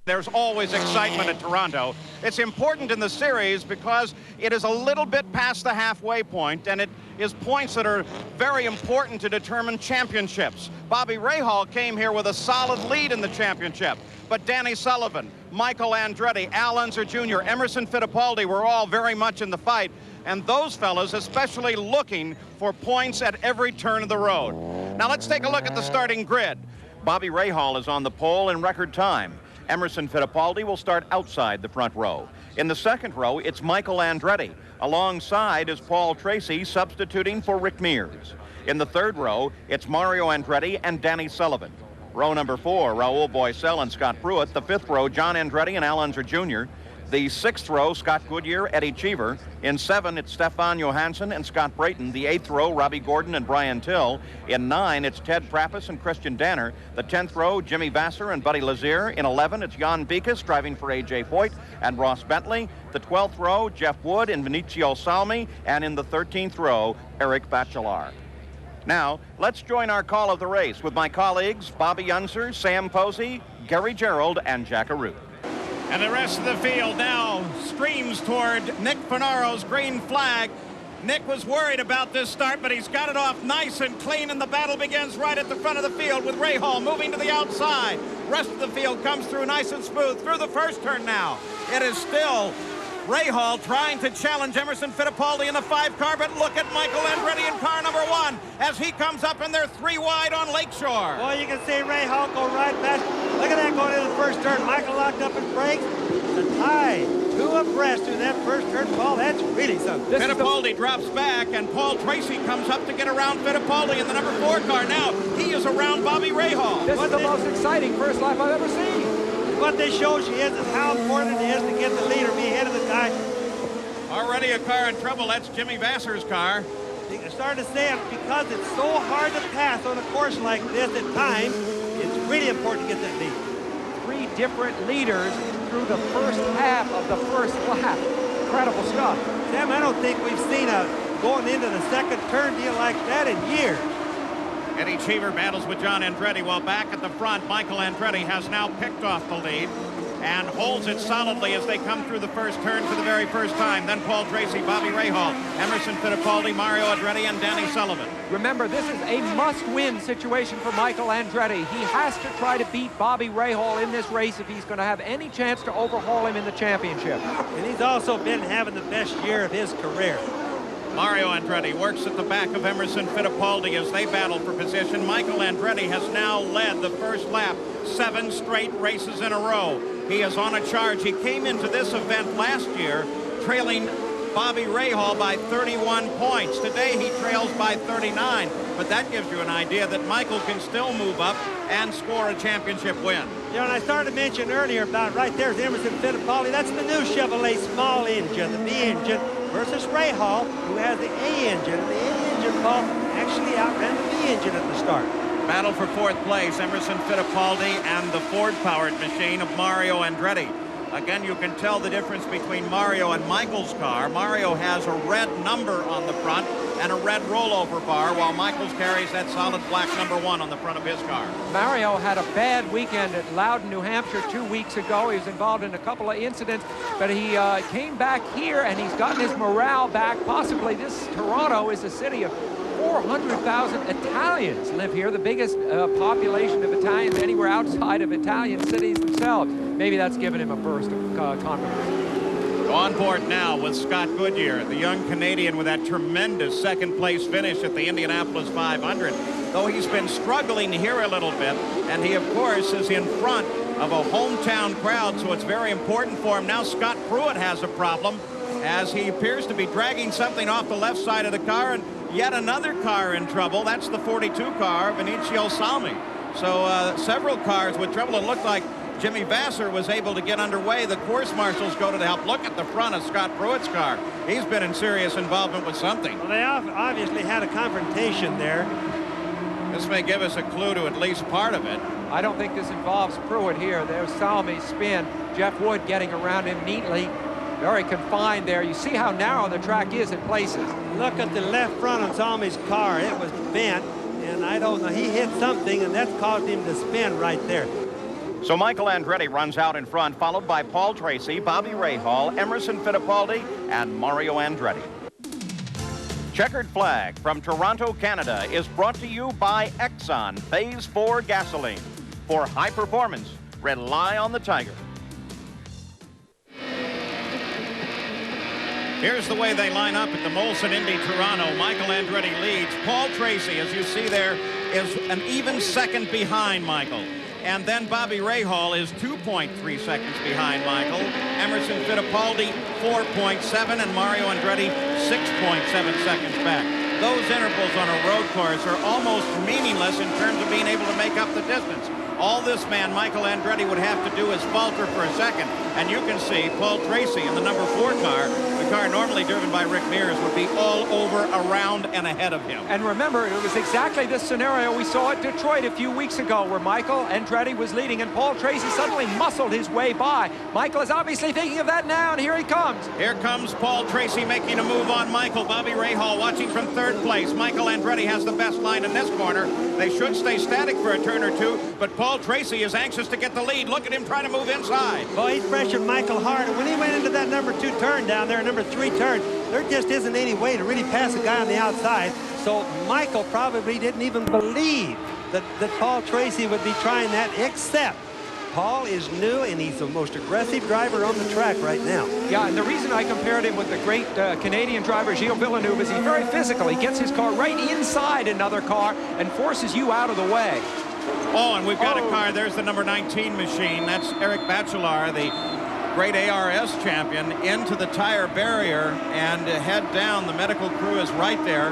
There's always excitement at Toronto. It's important in the series because it is a little bit past the halfway point, and it is points that are very important to determine championships. Bobby Rahal came here with a solid lead in the championship, but Danny Sullivan, Michael Andretti, Al Unser Jr., Emerson Fittipaldi were all very much in the fight, and those fellas especially looking for points at every turn of the road. Now let's take a look at the starting grid. Bobby Rahal is on the pole in record time. Emerson Fittipaldi will start outside the front row. In the second row, it's Michael Andretti. Alongside is Paul Tracy, substituting for Rick Mears. In the third row, it's Mario Andretti and Danny Sullivan. Row number 4, Raul Boesel and Scott Pruitt. The fifth row, John Andretti and Al Unser Jr. The sixth row, Scott Goodyear, Eddie Cheever. In 7, it's Stefan Johansson and Scott Brayton. The 8th row, Robbie Gordon and Brian Till. In 9, it's Ted Prappis and Christian Danner. The 10th row, Jimmy Vasser and Buddy Lazier. In 11, it's Jan Beekes driving for A.J. Foyt and Ross Bentley. The 12th row, Jeff Wood and Vinicio Salmi. And in the 13th row, Eric Bachelard. Now, let's join our call of the race with my colleagues Bobby Unser, Sam Posey, Gary Gerald, and Jack Arute. And the rest of the field now streams toward Nick Fenaro's green flag. Nick was worried about this start, but he's got it off nice and clean, and the battle begins right at the front of the field with Rahal moving to the outside. Rest of the field comes through nice and smooth through the first turn now. It is still Rahal trying to challenge Emerson Fittipaldi in the 5 car, but look at Michael Andretti in car number 1 as he comes up, and they're 3 wide on Lakeshore. Well, you can see Rahal go right past. Look at that going into the first turn. Michael locked up his brakes. The tie, 2 abreast through that first turn, Paul. That's really something. Fittipaldi drops back, and Paul Tracy comes up to get around Fittipaldi in the number 4 car. Now he is around Bobby Rahal. This is the most exciting first lap I've ever seen. What this shows you is how important it is to get the leader, be ahead of the guy. Already a car in trouble. That's Jimmy Vasser's car. I'm starting to say it because it's so hard to pass on a course like this at times. It's really important to get that lead. 3 different leaders through the first half of the first lap. Incredible stuff. Sam, I don't think we've seen a going into the second turn deal like that in years. Eddie Cheever battles with John Andretti, while back at the front, Michael Andretti has now picked off the lead and holds it solidly as they come through the first turn for the very first time. Then Paul Tracy, Bobby Rahal, Emerson Fittipaldi, Mario Andretti, and Danny Sullivan. Remember, this is a must-win situation for Michael Andretti. He has to try to beat Bobby Rahal in this race if he's going to have any chance to overhaul him in the championship. And he's also been having the best year of his career. Mario Andretti works at the back of Emerson Fittipaldi as they battle for position. Michael Andretti has now led the first lap 7 straight races in a row. He is on a charge. He came into this event last year trailing Bobby Rahal by 31 points. Today he trails by 39, but that gives you an idea that Michael can still move up and score a championship win. You know, and I started to mention earlier about right there's Emerson Fittipaldi. That's the new Chevrolet small engine, the B engine, versus Rahal, who has the A engine. And the A engine, Paul, actually outran the B engine at the start. Battle for 4th place, Emerson Fittipaldi and the Ford-powered machine of Mario Andretti. Again, you can tell the difference between Mario and Michael's car. Mario has a red number on the front and a red rollover bar, while Michael's carries that solid black number 1 on the front of his car. Mario had a bad weekend at Loudon, New Hampshire 2 weeks ago. He was involved in a couple of incidents, but he came back here and he's gotten his morale back. Possibly this Toronto is a city of 400,000 Italians live here, the biggest population of Italians anywhere outside of Italian cities themselves. Maybe that's given him a burst of confidence. On board now with Scott Goodyear, the young Canadian with that tremendous second-place finish at the Indianapolis 500. Though he's been struggling here a little bit, and he, of course, is in front of a hometown crowd, so it's very important for him. Now Scott Pruitt has a problem as he appears to be dragging something off the left side of the car, and yet another car in trouble. That's the 42 car, Vinicio Salmi. So several cars with trouble. It looked like Jimmy Vasser was able to get underway. The course marshals go to the help. Look at the front of Scott Pruitt's car. He's been in serious involvement with something. Well, they obviously had a confrontation there. This may give us a clue to at least part of it. I don't think this involves Pruitt here. There's Salmi's spin. Jeff Wood getting around him neatly. Very confined there. You see how narrow the track is in places. Look at the left front on Salmi's car. It was bent, and I don't know. He hit something, and that's caused him to spin right there. So Michael Andretti runs out in front, followed by Paul Tracy, Bobby Rahal, Emerson Fittipaldi, and Mario Andretti. Checkered Flag from Toronto, Canada is brought to you by Exxon Phase 4 gasoline. For high performance, rely on the Tiger. Here's the way they line up at the Molson Indy Toronto. Michael Andretti leads. Paul Tracy, as you see there, is an even second behind Michael. And then Bobby Rahal is 2.3 seconds behind Michael. Emerson Fittipaldi, 4.7, and Mario Andretti, 6.7 seconds back. Those intervals on a road course are almost meaningless in terms of being able to make up the distance. All this man, Michael Andretti, would have to do is falter for a second. And you can see Paul Tracy in the number 4 car, the car normally driven by Rick Mears, would be all over, around, and ahead of him. And remember, it was exactly this scenario we saw at Detroit a few weeks ago, where Michael Andretti was leading and Paul Tracy suddenly muscled his way by. Michael is obviously thinking of that now, and here he comes. Here comes Paul Tracy making a move on Michael. Bobby Rahal watching from 3rd place. Michael Andretti has the best line in this corner. They should stay static for a turn or two, but Paul Tracy is anxious to get the lead. Look at him trying to move inside. Well, he pressured Michael hard, and when he went into that number 2 turn down there, number 3 turn, there just isn't any way to really pass a guy on the outside. So Michael probably didn't even believe that Paul Tracy would be trying that, except Paul is new, and he's the most aggressive driver on the track right now. Yeah, and the reason I compared him with the great Canadian driver Gilles Villeneuve is he's very physical. He gets his car right inside another car and forces you out of the way. Oh, and we've got a car. There's the number 19 machine. That's Eric Bachelard, the great ARS champion, into the tire barrier and head down. The medical crew is right there.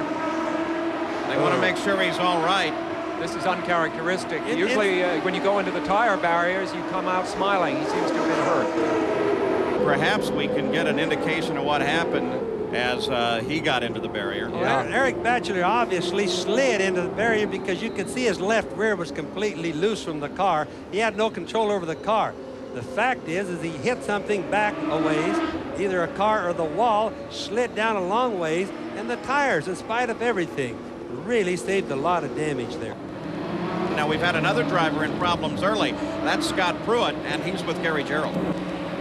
They want to make sure he's all right. This is uncharacteristic. Usually when you go into the tire barriers, you come out smiling. He seems to have been hurt. Perhaps we can get an indication of what happened as he got into the barrier. Yeah. Eric Bachelor obviously slid into the barrier because you could see his left rear was completely loose from the car. He had no control over the car. The fact is he hit something back a ways, either a car or the wall, slid down a long ways, and the tires, in spite of everything, really saved a lot of damage there. Now, we've had another driver in problems early. That's Scott Pruitt, and he's with Gary Gerald.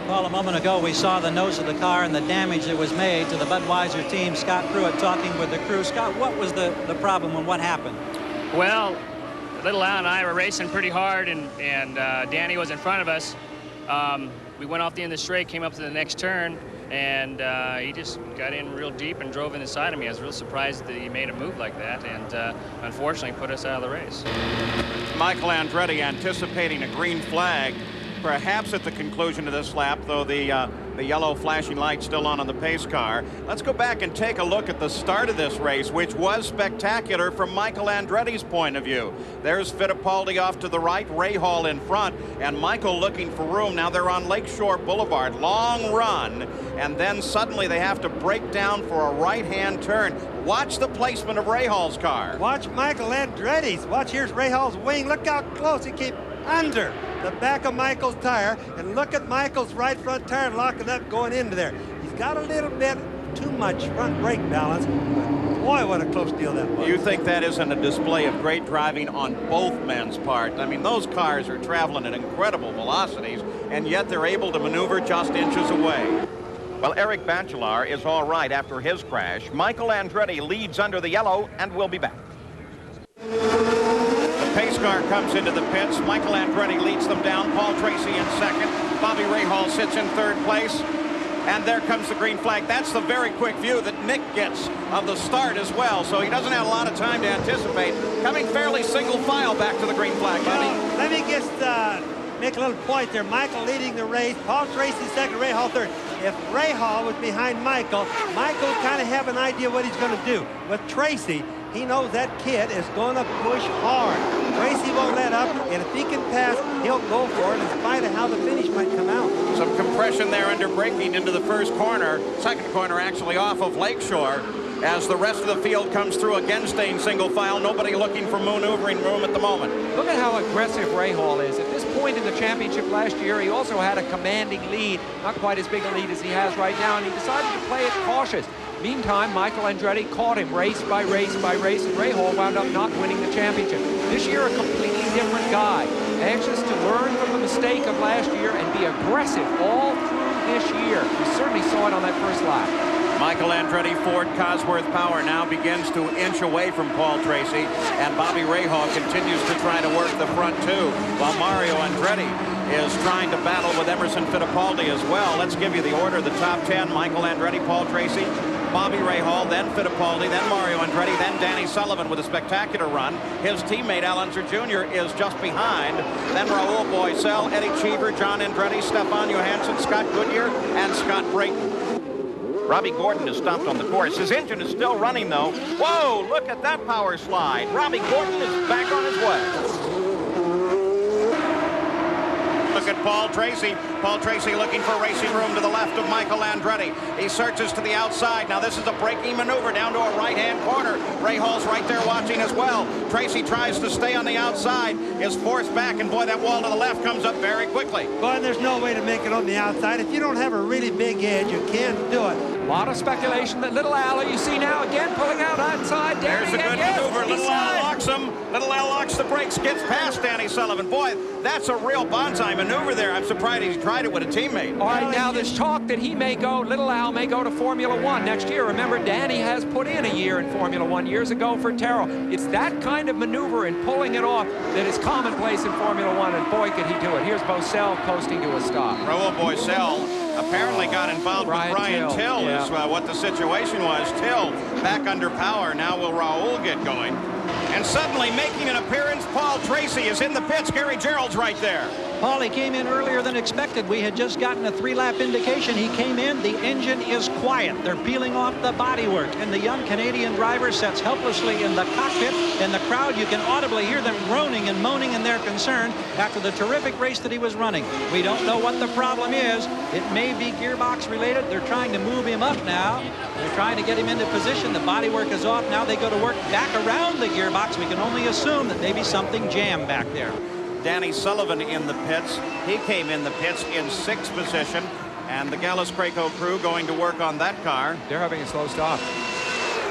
Well, a moment ago, we saw the nose of the car and the damage that was made to the Budweiser team. Scott Pruitt talking with the crew. Scott, what was the problem and what happened? Well, Little Al and I were racing pretty hard, and Danny was in front of us. We went off the end of the straight, came up to the next turn, and he just got in real deep and drove in the side of me. I was real surprised that he made a move like that, and unfortunately put us out of the race. Michael Andretti anticipating a green flag, perhaps at the conclusion of this lap, though the yellow flashing light still on the pace car. Let's go back and take a look at the start of this race, which was spectacular from Michael Andretti's point of view. There's Fittipaldi off to the right, Rahal in front, and Michael looking for room. Now they're on Lakeshore Boulevard, long run, and then suddenly they have to break down for a right-hand turn. Watch the placement of Rahal's car. Watch Michael Andretti's. Watch, here's Rahal's wing. Look how close he came under the back of Michael's tire, and look at Michael's right front tire locking up going into there. He's got a little bit too much front brake balance, but boy, what a close deal that was. You think that isn't a display of great driving on both men's part? I mean, those cars are traveling at incredible velocities, and yet they're able to maneuver just inches away. Well, Eric Bachelard is all right after his crash. Michael Andretti leads under the yellow, and we'll be back. Pace car comes into the pits. Michael Andretti leads them down. Paul Tracy in second. Bobby Rahal sits in 3rd place. And there comes the green flag. That's the very quick view that Nick gets of the start as well. So he doesn't have a lot of time to anticipate. Coming fairly single file back to the green flag, Bobby. Well, let me just make a little point there. Michael leading the race. Paul Tracy second, Rahal third. If Rahal was behind Michael, Michael kind of have an idea what he's going to do. With Tracy, he knows that kid is going to push hard. Tracy won't let up, and if he can pass, he'll go for it in spite of how the finish might come out. Some compression there under braking into the first corner. Second corner actually off of Lakeshore. As the rest of the field comes through, again staying single file. Nobody looking for maneuvering room at the moment. Look at how aggressive Rahal is. At this point in the championship last year, he also had a commanding lead. Not quite as big a lead as he has right now, and he decided to play it cautious. Meantime, Michael Andretti caught him race by race by race, and Rahal wound up not winning the championship. This year, a completely different guy. anxious to learn from the mistake of last year and be aggressive all through this year. We certainly saw it on that first lap. Michael Andretti, Ford Cosworth Power, now begins to inch away from Paul Tracy, and Bobby Rahal continues to try to work the front two, while Mario Andretti is trying to battle with Emerson Fittipaldi as well. Let's give you the order. The top 10, Michael Andretti, Paul Tracy, Bobby Rahal, then Fittipaldi, then Mario Andretti, then Danny Sullivan with a spectacular run. His teammate Al Unser Jr. is just behind. Then Raul Boisel, Eddie Cheever, John Andretti, Stefan Johansson, Scott Goodyear, and Scott Brayton. Robbie Gordon is stopped on the course. His engine is still running, though. Whoa, look at that power slide. Robbie Gordon is back on his way. Look at Paul Tracy. Paul Tracy looking for racing room to the left of Michael Andretti. He searches to the outside. Now this is a braking maneuver down to a right-hand corner. Rahal's right there watching as well. Tracy tries to stay on the outside, is forced back, and boy, that wall to the left comes up very quickly. Boy, there's no way to make it on the outside. If you don't have a really big edge, you can't do it. A lot of speculation that Little Al, you see now again pulling out outside. There's a good maneuver. Little Al locks him. Little Al locks the brakes, gets past Danny Sullivan. Boy, that's a real bonsai maneuver there. I'm surprised he tried it with a teammate. All right, now there's talk that he may go, Little Al may go to Formula One next year. Remember, Danny has put in a year in Formula One years ago for Terrell. It's that kind of maneuver and pulling it off that is commonplace in Formula One, and boy, could he do it. Here's Boisel coasting to a stop. Raul Boisel apparently got involved with Brian Till, yeah. is what the situation was. Till back under power. Now will Raul get going? And suddenly making an appearance, Paul Tracy is in the pits. Gary Gerald's right there. Paul, he came in earlier than expected. We had just gotten a 3-lap indication. He came in. The engine is quiet. They're peeling off the bodywork. And the young Canadian driver sits helplessly in the cockpit. In the crowd, you can audibly hear them groaning and moaning in their concern after the terrific race that he was running. We don't know what the problem is. It may be gearbox related. They're trying to move him up now. They're trying to get him into position. The bodywork is off. Now they go to work back around the gearbox. We can only assume that maybe something jammed back there. Danny Sullivan in the pits. He came in the pits in 6th position, and the Gallus Craco crew going to work on that car. They're having a slow stop.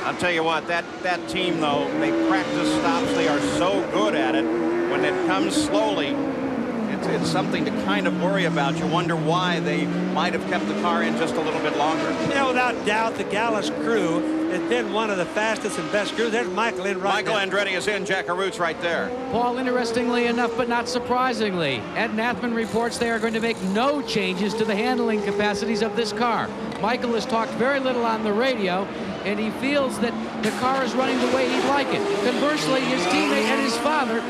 I'll tell you what, that team, though, they practice stops. They are so good at it. When it comes slowly, it's something to kind of worry about. You wonder why they might have kept the car in just a little bit longer. Yeah, without doubt, the Gallus crew has been one of the fastest and best crews. There's Michael in right now. Michael Andretti is in. Jack Arut's right there. Paul, interestingly enough, but not surprisingly, Ed Nathman reports they are going to make no changes to the handling capacities of this car. Michael has talked very little on the radio, and he feels that the car is running the way he'd like it. Conversely, his teammate and his father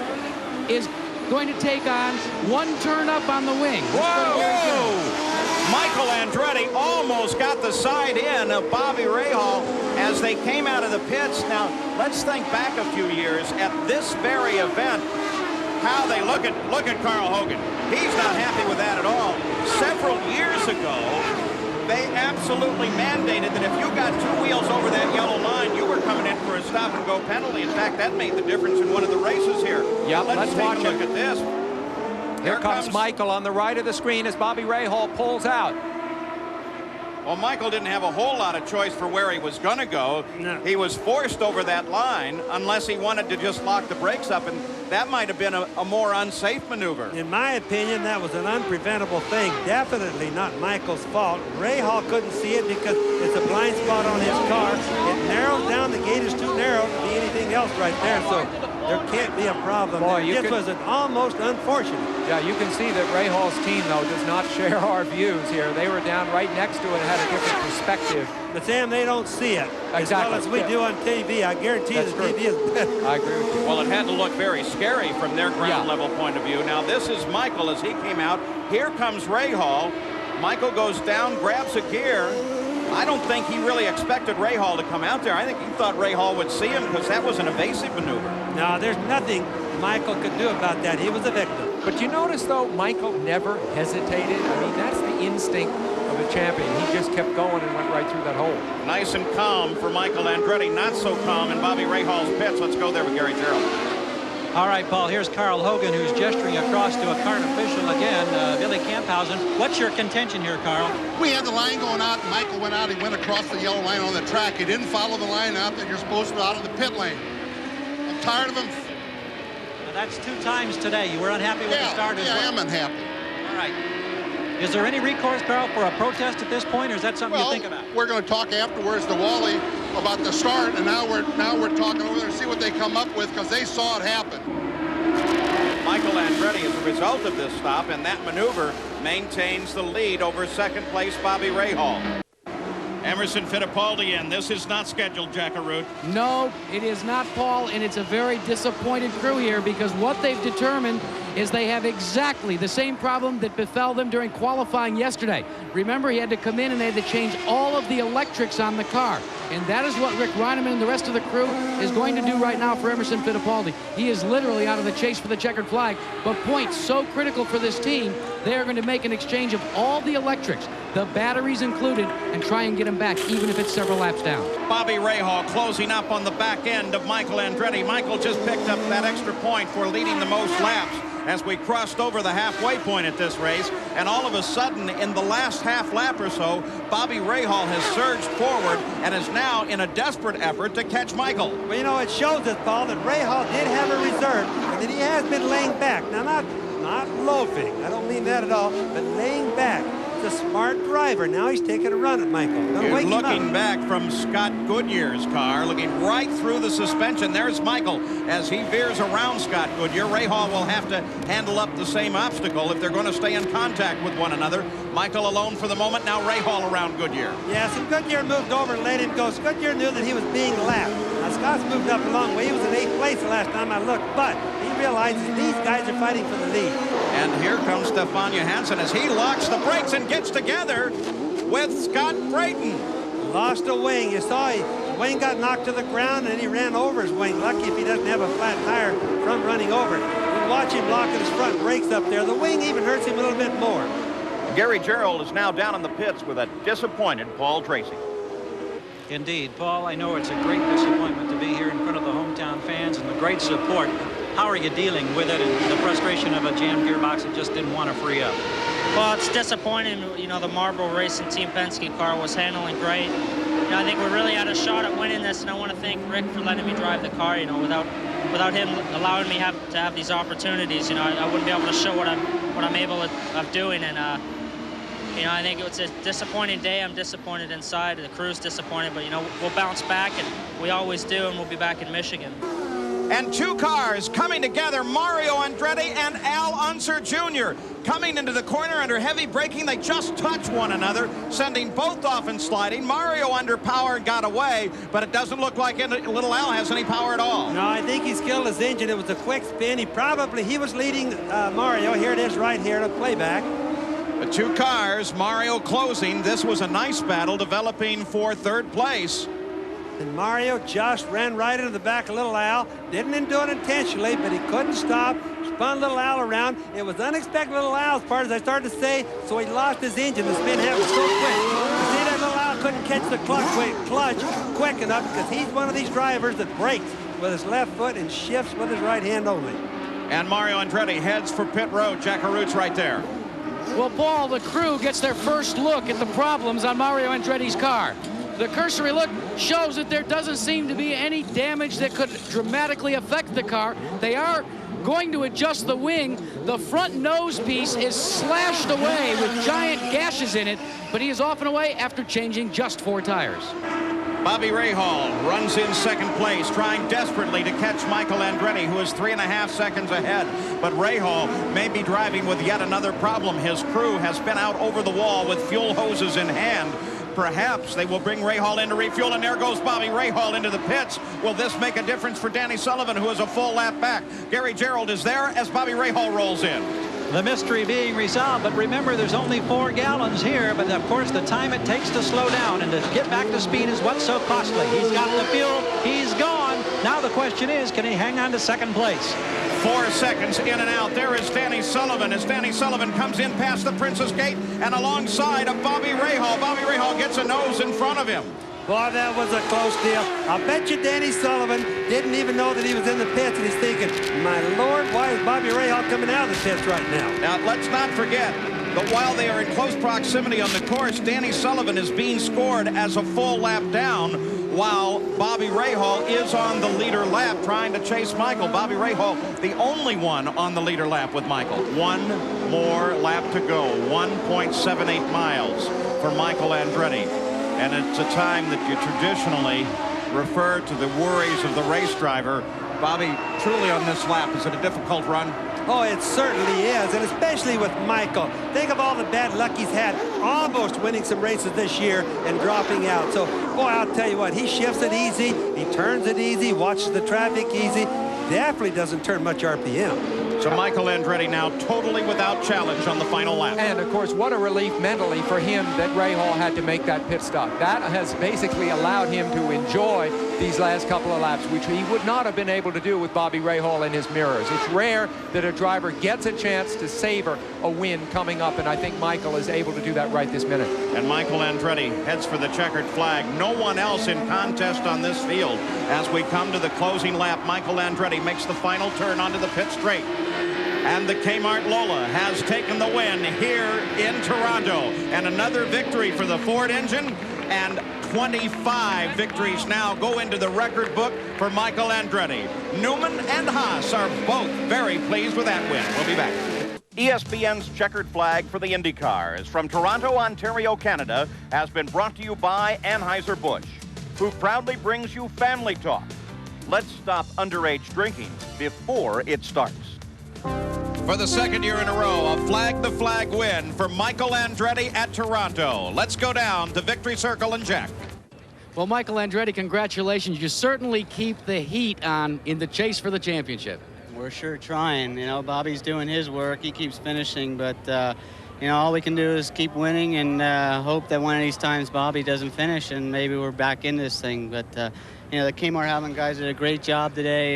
is going to take on one turn up on the wing. Whoa! Michael Andretti almost got the side in of Bobby Rahal as they came out of the pits. Now, let's think back a few years at this very event, how they look at Carl Hogan. He's not happy with that at all. Several years ago, they absolutely mandated that if you got 2 wheels over that yellow line, you were coming in for a stop-and-go penalty. In fact, that made the difference in one of the races here. Yeah, let's take a look at this. Here comes Michael on the right of the screen as Bobby Rahal pulls out. Well, Michael didn't have a whole lot of choice for where he was going to go. No. He was forced over that line unless he wanted to just lock the brakes up, and that might have been a more unsafe maneuver. In my opinion, that was an unpreventable thing. Definitely not Michael's fault. Rahal couldn't see it because it's a blind spot on his car. It narrows down. The gate is too narrow to be anything else right there, so there can't be a problem. Boy, this was an almost unfortunate. Yeah, you can see that Rahal's team, though, does not share our views here. They were down right next to it and had a different perspective. But Sam, they don't see it as well as we do on TV. I guarantee you the TV is better. I agree with you. Well, it had to look very scary from their ground level point of view. Now, this is Michael as he came out. Here comes Rahal. Michael goes down, grabs a gear. I don't think he really expected Rahal to come out there. I think he thought Rahal would see him because that was an evasive maneuver. No, there's nothing Michael could do about that. He was a victim. But you notice, though, Michael never hesitated. I mean, that's the instinct of a champion. He just kept going and went right through that hole. Nice and calm for Michael Andretti. Not so calm in Bobby Rahal's pits. Let's go there with Gary Gerald. All right, Paul, here's Carl Hogan, who's gesturing across to a CART official again, Billy Camphausen. What's your contention here, Carl? We had the line going out. Michael went out. He went across the yellow line on the track. He didn't follow the line out that you're supposed to out of the pit lane. I'm tired of him That's 2 times today. You were unhappy with the start as well. Yeah, I am unhappy. All right. Is there any recourse, Carl, for a protest at this point, or is that something you think about? We're going to talk afterwards to Wally about the start, and now we're talking over there to see what they come up with, because they saw it happen. Michael Andretti, as a result of this stop and that maneuver, maintains the lead over second place Bobby Rahal. Emerson Fittipaldi in. This is not scheduled, Checkered. No, it is not, Paul, and it's a very disappointed crew here because what they've determined is they have exactly the same problem that befell them during qualifying yesterday. Remember, he had to come in and they had to change all of the electrics on the car. And that is what Rick Reineman and the rest of the crew is going to do right now for Emerson Fittipaldi. He is literally out of the chase for the checkered flag. But points so critical for this team, they are going to make an exchange of all the electrics, the batteries included, and try and get him back, even if it's several laps down. Bobby Rahal closing up on the back end of Michael Andretti. Michael just picked up that extra point for leading the most laps as we crossed over the halfway point at this race, and all of a sudden in the last half lap or so, Bobby Rahal has surged forward and is now in a desperate effort to catch Michael. Well, you know, it shows us, Paul, that Rahal did have a reserve and that he has been laying back. Now, not loafing, I don't mean that at all, but laying back. He's a smart driver. Now he's taking a run at Michael. He's looking back from Scott Goodyear's car, looking right through the suspension. There's Michael as he veers around Scott Goodyear. Rahal will have to handle up the same obstacle if they're going to stay in contact with one another. Michael alone for the moment. Now Rahal around Goodyear. Yes, and Goodyear moved over and let him go. Goodyear knew that he was being lapped. Now Scott's moved up a long way. He was in 8th place the last time I looked, but he realizes these guys are fighting for the lead. And here comes Stefan Johansson as he locks the brakes and gets together with Scott Brayton. Lost a wing. You saw wing got knocked to the ground and he ran over his wing. Lucky if he doesn't have a flat tire from running over it. You watch him locking his front brakes up there. The wing even hurts him a little bit more. Gary Gerald is now down in the pits with a disappointed Paul Tracy. Indeed, Paul, I know it's a great disappointment to be here in front of the hometown fans and the great support. How are you dealing with it and the frustration of a jammed gearbox that just didn't want to free up? Well, it's disappointing. You know, the Marlboro Racing Team Penske car was handling great. You know, I think we really had a shot at winning this, and I want to thank Rick for letting me drive the car. You know, without him allowing me to have these opportunities, you know, I wouldn't be able to show what I'm able of doing. And you know, I think it was a disappointing day. I'm disappointed inside. The crew's disappointed, but you know, we'll bounce back, and we always do, and we'll be back in Michigan. And 2 cars coming together, Mario Andretti and Al Unser Jr. coming into the corner under heavy braking. They just touch one another, sending both off and sliding. Mario under power got away, but it doesn't look like little Al has any power at all. No, I think he's killed his engine. It was a quick spin. He was leading Mario. Here it is right here to playback. The 2 cars, Mario closing. This was a nice battle developing for 3rd place. And Mario just ran right into the back of little Al. Didn't do it intentionally, but he couldn't stop. Spun little Al around. It was unexpected little Al's part, as I started to say, so he lost his engine. The spin happened so quick. You see that little Al couldn't catch the clutch quick enough because he's one of these drivers that brakes with his left foot and shifts with his right hand only. And Mario Andretti heads for pit road. Checkered's right there. Well, Paul, the crew gets their first look at the problems on Mario Andretti's car. The cursory look shows that there doesn't seem to be any damage that could dramatically affect the car. They are going to adjust the wing. The front nose piece is slashed away with giant gashes in it, but he is off and away after changing just 4 tires. Bobby Rahal runs in 2nd place, trying desperately to catch Michael Andretti, who is 3.5 seconds ahead. But Rahal may be driving with yet another problem. His crew has been out over the wall with fuel hoses in hand. Perhaps they will bring Rahal in to refuel, and there goes Bobby Rahal into the pits. Will this make a difference for Danny Sullivan, who is a full lap back? Gary Gerald is there as Bobby Rahal rolls in. The mystery being resolved, but remember, there's only 4 gallons here, but of course the time it takes to slow down and to get back to speed is what's so costly. He's got the fuel, he's gone. Now the question is, can he hang on to 2nd place? 4 seconds in and out. There is Danny Sullivan as Danny Sullivan comes in past the Princess Gate and alongside of Bobby Rahal. Bobby Rahal gets a nose in front of him. Boy, that was a close deal. I'll bet you Danny Sullivan didn't even know that he was in the pits, and he's thinking, my Lord, why is Bobby Rahal coming out of the pits right now? Now, let's not forget that while they are in close proximity on the course, Danny Sullivan is being scored as a full lap down. while Bobby Rahal is on the leader lap trying to chase Michael. Bobby Rahal, the only one on the leader lap with Michael. One more lap to go. 1.78 miles for Michael Andretti. And it's a time that you traditionally refer to the worries of the race driver. Bobby, truly on this lap, is it a difficult run? Oh, it certainly is, and especially with Michael. Think of all the bad luck he's had, almost winning some races this year and dropping out. So, boy, I'll tell you what, he shifts it easy, he turns it easy, watches the traffic easy, definitely doesn't turn much RPM. So Michael Andretti now totally without challenge on the final lap. And, of course, what a relief mentally for him that Rahal had to make that pit stop. That has basically allowed him to enjoy these last couple of laps, which he would not have been able to do with Bobby Rahal in his mirrors. It's rare that a driver gets a chance to savor a win coming up, and I think Michael is able to do that right this minute. And Michael Andretti heads for the checkered flag. No one else in contest on this field. As we come to the closing lap, Michael Andretti makes the final turn onto the pit straight. And the Kmart Lola has taken the win here in Toronto. And another victory for the Ford engine. And 25 victories now go into the record book for Michael Andretti. Newman and Haas are both very pleased with that win. We'll be back. ESPN's Checkered Flag for the IndyCars from Toronto, Ontario, Canada has been brought to you by Anheuser-Busch, who proudly brings you Family Talk. Let's stop underage drinking before it starts. For the second year in a row, a flag-to-flag win for Michael Andretti at Toronto. Let's go down to Victory Circle and Jack. Well, Michael Andretti, congratulations. You certainly keep the heat on in the chase for the championship. We're sure trying. You know, Bobby's doing his work. He keeps finishing, but, you know, all we can do is keep winning and hope that one of these times Bobby doesn't finish and maybe we're back in this thing. But, you know, the Kmart Haaland guys did a great job today,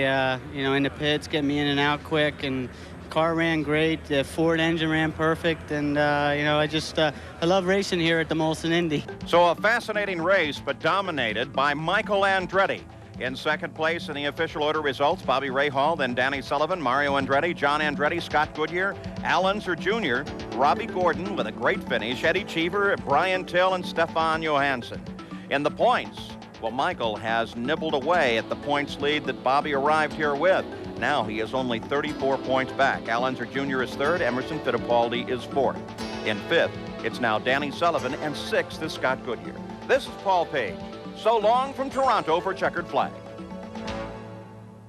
you know, in the pits, getting me in and out quick, and car ran great. The Ford engine ran perfect, and you know, I love racing here at the Molson Indy. So a fascinating race, but dominated by Michael Andretti. In second place in the official order results, Bobby Rahal, then Danny Sullivan, Mario Andretti, John Andretti, Scott Goodyear, Al Unser Jr., Robbie Gordon with a great finish, Eddie Cheever, Brian Till, and Stefan Johansson. In the points, well, Michael has nibbled away at the points lead that Bobby arrived here with. Now he is only 34 points back. Al Unser Jr. is third. Emerson Fittipaldi is fourth. In fifth, it's now Danny Sullivan, and sixth is Scott Goodyear. This is Paul Page. So long from Toronto for Checkered Flag.